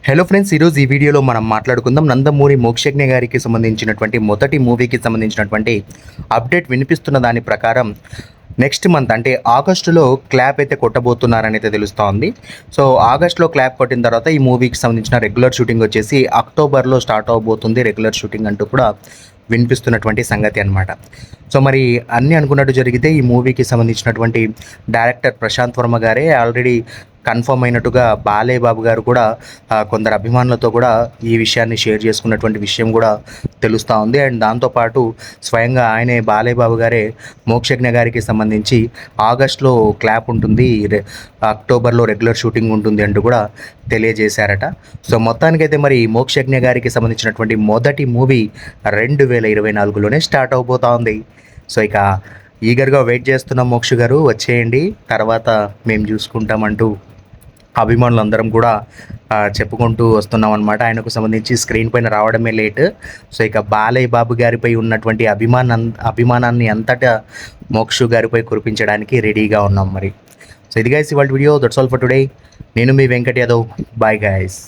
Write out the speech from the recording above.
Hello friends, ఈరోజు ఈ వీడియోలో మనం మాట్లాడుకుందాం నందమూరి మోక్షజ్ఞ గారికి సంబంధించినటువంటి మొదటి మూవీకి సంబంధించినటువంటి అప్డేట్ వినిపిస్తున్న దాని ప్రకారం నెక్స్ట్ మంత్ అంటే ఆగస్టులో క్లాప్ అయితే కొట్టబోతున్నారని అయితే తెలుస్తోంది. సో ఆగస్టులో క్లాప్ కొట్టిన తర్వాత ఈ మూవీకి సంబంధించిన రెగ్యులర్ షూటింగ్ వచ్చేసి అక్టోబర్లో స్టార్ట్ అవబోతుంది రెగ్యులర్ షూటింగ్ అంటూ కూడా వినిపిస్తున్నటువంటి సంగతి అనమాట. సో మరి అన్నీ అనుకున్నట్టు జరిగితే ఈ మూవీకి సంబంధించినటువంటి డైరెక్టర్ ప్రశాంత్ వర్మ గారే ఆల్రెడీ కన్ఫర్మ్ అయినట్టుగా బాలయ్య బాబు గారు కూడా కొందరు అభిమానులతో కూడా ఈ విషయాన్ని షేర్ చేసుకున్నటువంటి విషయం కూడా తెలుస్తూ ఉంది. అండ్ దాంతోపాటు స్వయంగా ఆయనే బాలయ్య బాబు గారే మోక్షజ్ఞ గారికి సంబంధించి ఆగస్టులో క్లాప్ ఉంటుంది, అక్టోబర్లో రెగ్యులర్ షూటింగ్ ఉంటుంది అంటూ కూడా తెలియజేశారట. సో మొత్తానికైతే మరి మోక్షజ్ఞ గారికి సంబంధించినటువంటి మొదటి మూవీ 2024లోనే స్టార్ట్ అవబోతా ఉంది. సో ఇక ఈగర్గా వెయిట్ చేస్తున్నాం. మోక్ష గారు వచ్చేయండి, తర్వాత మేము చూసుకుంటామంటూ అభిమానులందరం కూడా చెప్పుకుంటూ వస్తున్నాం అనమాట. ఆయనకు సంబంధించి స్క్రీన్ పైన రావడమే లేట్. సో ఇక బాలయ్య బాబు గారిపై ఉన్నటువంటి అభిమానాన్ని అంతటా మోక్ష గారిపై కురిపించడానికి రెడీగా ఉన్నాం మరి. సో ఇది గైస్ ఇవాళ వీడియో. That's all for today. నేను మీ వెంకట్ యాదవ్. Bye guys.